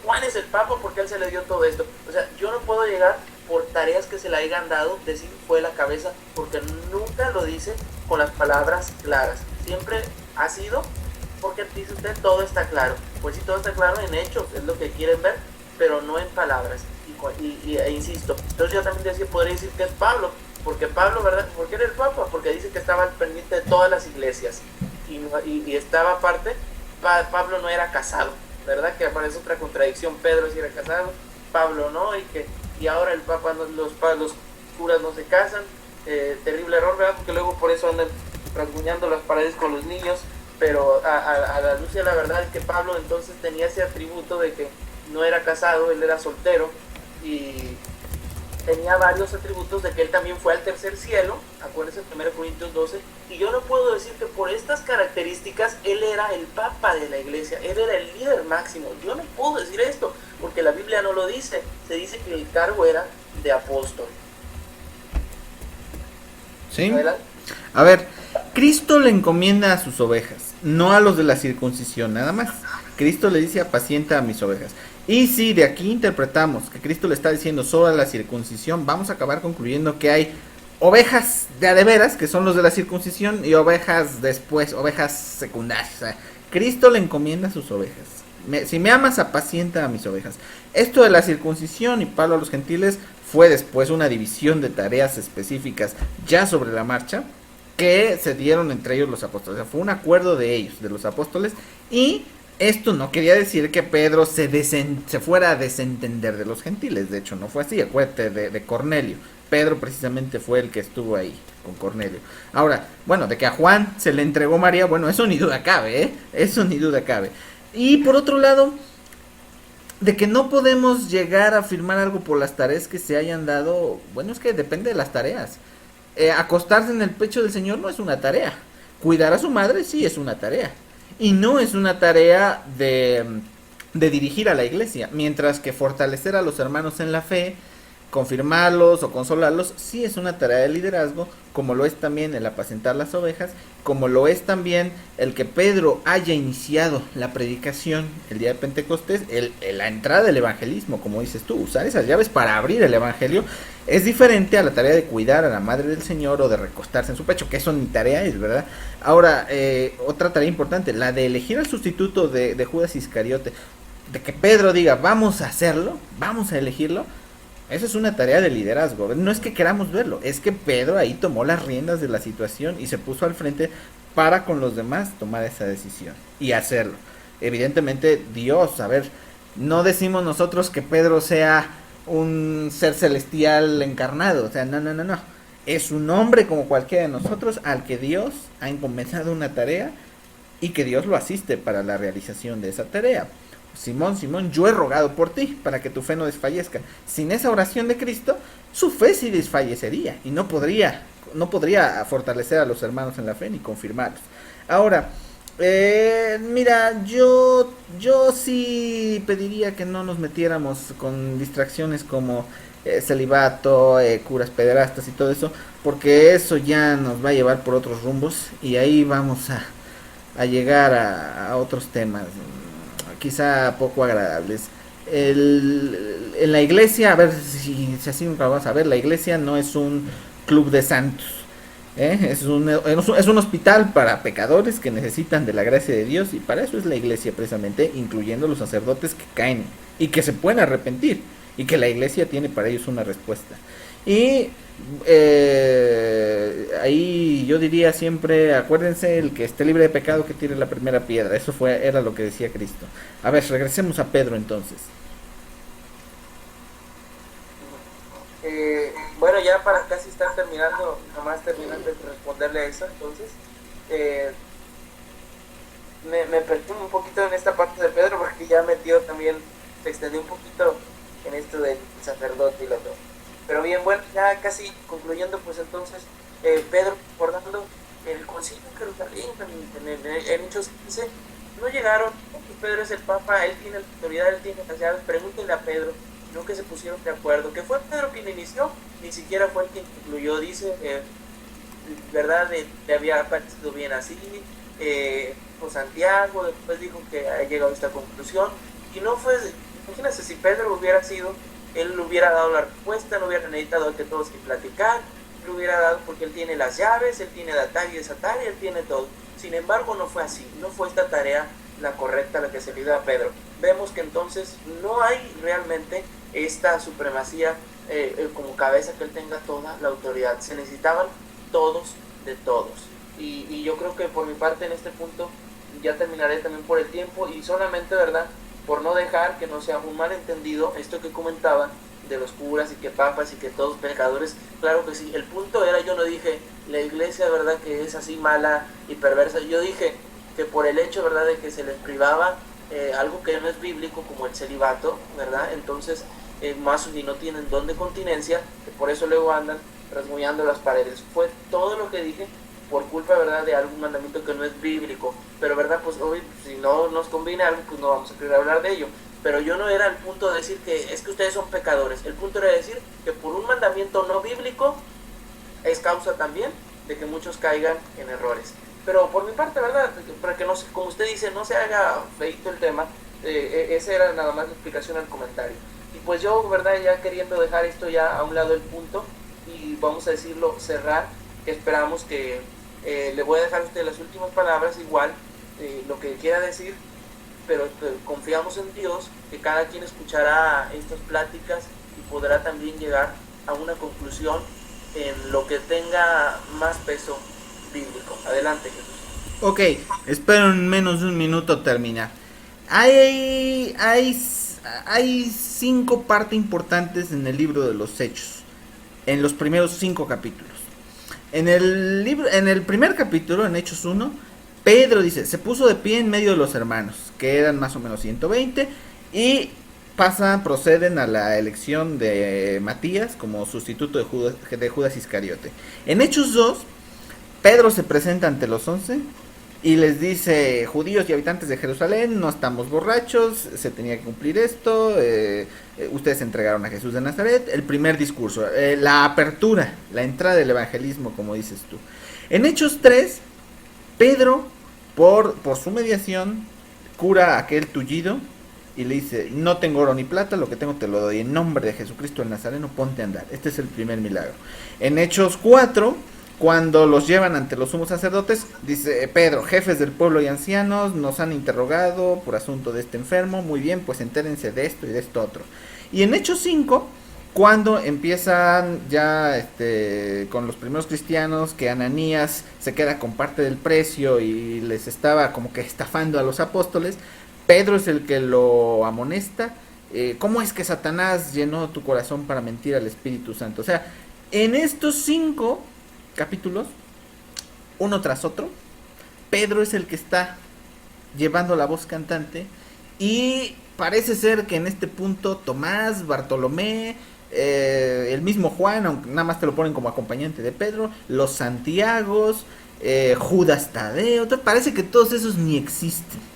Juan es el Papa porque él se le dio todo esto. O sea, yo no puedo llegar por tareas que se le hayan dado, decir fue la cabeza, porque nunca lo dice con las palabras claras. Siempre ha sido, porque dice usted, todo está claro. Pues sí, todo está claro en hechos, es lo que quieren ver, pero no en palabras. E insisto, entonces yo también podría decir que es Pablo, porque Pablo, ¿verdad? ¿Por qué era el Papa? Porque dice que estaba al pendiente de todas las iglesias. Y estaba aparte, Pablo no era casado, ¿verdad? Que aparece otra contradicción, Pedro sí era casado, Pablo no, y ahora el Papa, los curas no se casan, terrible error, ¿verdad? Porque luego por eso andan rasguñando las paredes con los niños, pero a la luz de la verdad es que Pablo entonces tenía ese atributo de que no era casado, él era soltero, y tenía varios atributos de que él también fue al tercer cielo, acuérdense, 1 Corintios 12, y yo no puedo decir que por estas características él era el Papa de la iglesia, él era el líder máximo. Yo no puedo decir esto, porque la Biblia no lo dice, se dice que el cargo era de apóstol. ¿Sí? A ver, Cristo le encomienda a sus ovejas, no a los de la circuncisión, nada más. Cristo le dice apacienta a mis ovejas. Y si de aquí interpretamos que Cristo le está diciendo solo a la circuncisión, vamos a acabar concluyendo que hay ovejas de a de veras, que son los de la circuncisión, y ovejas después, ovejas secundarias. O sea, Cristo le encomienda a sus ovejas. Si me amas, apacienta a mis ovejas. Esto de la circuncisión y Pablo a los gentiles fue después una división de tareas específicas ya sobre la marcha que se dieron entre ellos los apóstoles. O sea, fue un acuerdo de ellos, de los apóstoles, y esto no quería decir que Pedro se fuera a desentender de los gentiles. De hecho, no fue así. Acuérdate de Cornelio. Pedro precisamente fue el que estuvo ahí con Cornelio. Ahora, bueno, de que a Juan se le entregó María, bueno, eso ni duda cabe, ¿eh? Eso ni duda cabe. Y por otro lado, de que no podemos llegar a afirmar algo por las tareas que se hayan dado, bueno, es que depende de las tareas. Acostarse en el pecho del Señor no es una tarea. Cuidar a su madre sí es una tarea. Y no es una tarea de dirigir a la iglesia, mientras que fortalecer a los hermanos en la fe, confirmarlos o consolarlos, sí es una tarea de liderazgo, como lo es también el apacentar las ovejas, como lo es también el que Pedro haya iniciado la predicación el día de Pentecostés, la entrada del evangelismo, como dices tú, usar esas llaves para abrir el evangelio, es diferente a la tarea de cuidar a la madre del Señor o de recostarse en su pecho, que eso ni tarea es, ¿verdad? Ahora, otra tarea importante, la de elegir al sustituto de Judas Iscariote, de que Pedro diga, vamos a hacerlo, vamos a elegirlo. Eso es una tarea de liderazgo. No es que queramos verlo, es que Pedro ahí tomó las riendas de la situación y se puso al frente para con los demás tomar esa decisión y hacerlo. Evidentemente Dios, a ver, no decimos nosotros que Pedro sea un ser celestial encarnado, o sea, no. Es un hombre como cualquiera de nosotros al que Dios ha encomendado una tarea y que Dios lo asiste para la realización de esa tarea. Simón, yo he rogado por ti para que tu fe no desfallezca. Sin esa oración de Cristo, su fe sí desfallecería y no podría fortalecer a los hermanos en la fe ni confirmarlos. Ahora, mira, yo sí pediría que no nos metiéramos con distracciones como celibato, curas pederastas y todo eso, porque eso ya nos va a llevar por otros rumbos y ahí vamos a llegar a otros temas quizá poco agradables. En la iglesia, a ver si así nunca lo vamos a ver, la iglesia no es un club de santos, es un hospital para pecadores que necesitan de la gracia de Dios, y para eso es la iglesia precisamente, incluyendo los sacerdotes que caen y que se pueden arrepentir. y que la iglesia tiene para ellos una respuesta. Y ahí yo diría siempre, acuérdense, el que esté libre de pecado que tire la primera piedra. Eso era lo que decía Cristo. A ver, regresemos a Pedro entonces. Bueno, ya para casi estar terminando, nomás terminando de responderle a eso, entonces, me perdí un poquito en esta parte de Pedro porque ya metió también, se extendió un poquito en esto del sacerdote y lo otro. Pero bien, bueno, ya casi concluyendo, pues entonces, Pedro, recordando el concilio en Jerusalén, en Hechos 15, no llegaron, pues Pedro es el Papa, él tiene la autoridad, él tiene las llaves, pregúntenle a Pedro, no que se pusieron de acuerdo, que fue Pedro quien inició, ni siquiera fue el quien concluyó, dice, verdad, le había parecido bien así, pues Santiago después dijo que ha llegado a esta conclusión, y no fue, imagínense si Pedro hubiera sido, él le hubiera dado la respuesta, no hubiera necesitado que todos que platicar, le hubiera dado porque él tiene las llaves, él tiene de atar y desatar, y él tiene todo. Sin embargo, no fue así, no fue esta tarea la correcta la que se le dio a Pedro. Vemos que entonces no hay realmente esta supremacía como cabeza que él tenga toda la autoridad. Se necesitaban todos de todos. Y yo creo que por mi parte en este punto ya terminaré también por el tiempo y solamente, ¿verdad?, por no dejar que no sea un malentendido esto que comentaban de los curas y que papas y que todos pecadores. Claro que sí, el punto era, yo no dije la iglesia, ¿verdad?, que es así mala y perversa. Yo dije que por el hecho, ¿verdad?, de que se les privaba algo que no es bíblico como el celibato, ¿verdad?, entonces más si no tienen don de continencia, que por eso luego andan rasguñando las paredes. Fue todo lo que dije por culpa, ¿verdad?, de algún mandamiento que no es bíblico, pero, ¿verdad?, pues hoy si no nos conviene algo, pues no vamos a querer hablar de ello. Pero yo no era el punto de decir que es que ustedes son pecadores, el punto era decir que por un mandamiento no bíblico es causa también de que muchos caigan en errores. Pero por mi parte, ¿verdad?, para que no, como usted dice, no se haga feito el tema, esa era nada más la explicación al comentario. Y pues yo, ¿verdad?, ya queriendo dejar esto ya a un lado el punto y vamos a decirlo, cerrar, que esperamos que le voy a dejar a usted las últimas palabras, igual lo que quiera decir, pero confiamos en Dios, que cada quien escuchará estas pláticas y podrá también llegar a una conclusión en lo que tenga más peso bíblico. Adelante, Jesús. Ok, espero en menos de un minuto terminar. Hay 5 partes importantes en el libro de los Hechos, en los primeros 5 capítulos. En el primer capítulo, en Hechos 1, Pedro dice, se puso de pie en medio de los hermanos, que eran más o menos 120, y proceden a la elección de Matías como sustituto de Judas Iscariote. En Hechos 2, Pedro se presenta ante los 11 y les dice, judíos y habitantes de Jerusalén, no estamos borrachos, se tenía que cumplir esto, ustedes entregaron a Jesús de Nazaret. El primer discurso, la apertura, la entrada del evangelismo, como dices tú. En Hechos 3, Pedro, por su mediación, cura aquel tullido y le dice, no tengo oro ni plata, lo que tengo te lo doy, en nombre de Jesucristo el Nazareno, ponte a andar. Este es el primer milagro. En Hechos 4, cuando los llevan ante los sumos sacerdotes, dice Pedro, jefes del pueblo y ancianos, nos han interrogado por asunto de este enfermo, muy bien, pues entérense de esto y de esto otro. Y en Hechos 5, cuando empiezan ya con los primeros cristianos, que Ananías se queda con parte del precio y les estaba como que estafando a los apóstoles, Pedro es el que lo amonesta. ¿Cómo es que Satanás llenó tu corazón para mentir al Espíritu Santo? O sea, en estos 5 capítulos, uno tras otro, Pedro es el que está llevando la voz cantante, y parece ser que en este punto Tomás, Bartolomé, el mismo Juan, aunque nada más te lo ponen como acompañante de Pedro, los Santiagos, Judas Tadeo, parece que todos esos ni existen.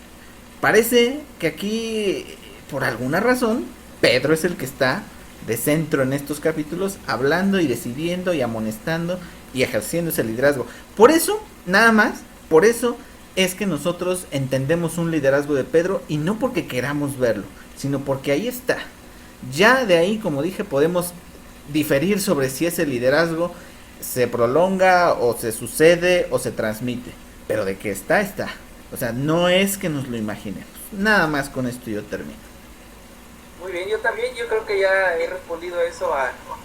Parece que aquí, por alguna razón, Pedro es el que está de centro en estos capítulos, hablando y decidiendo y amonestando y ejerciendo ese liderazgo. Por eso, nada más, por eso es que nosotros entendemos un liderazgo de Pedro, y no porque queramos verlo, sino porque ahí está. Ya de ahí, como dije, podemos diferir sobre si ese liderazgo se prolonga o se sucede o se transmite, pero de que está, está. O sea, no es que nos lo imaginemos. Nada más con esto yo termino. Muy bien, yo también, yo creo que ya he respondido eso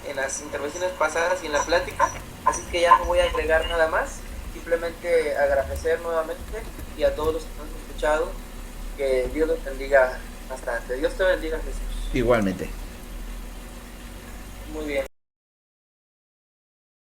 en las intervenciones pasadas y en la plática, así que ya no voy a agregar nada más, simplemente agradecer nuevamente y a todos los que nos han escuchado, que Dios los bendiga bastante. Dios te bendiga, Jesús. Igualmente. Muy bien.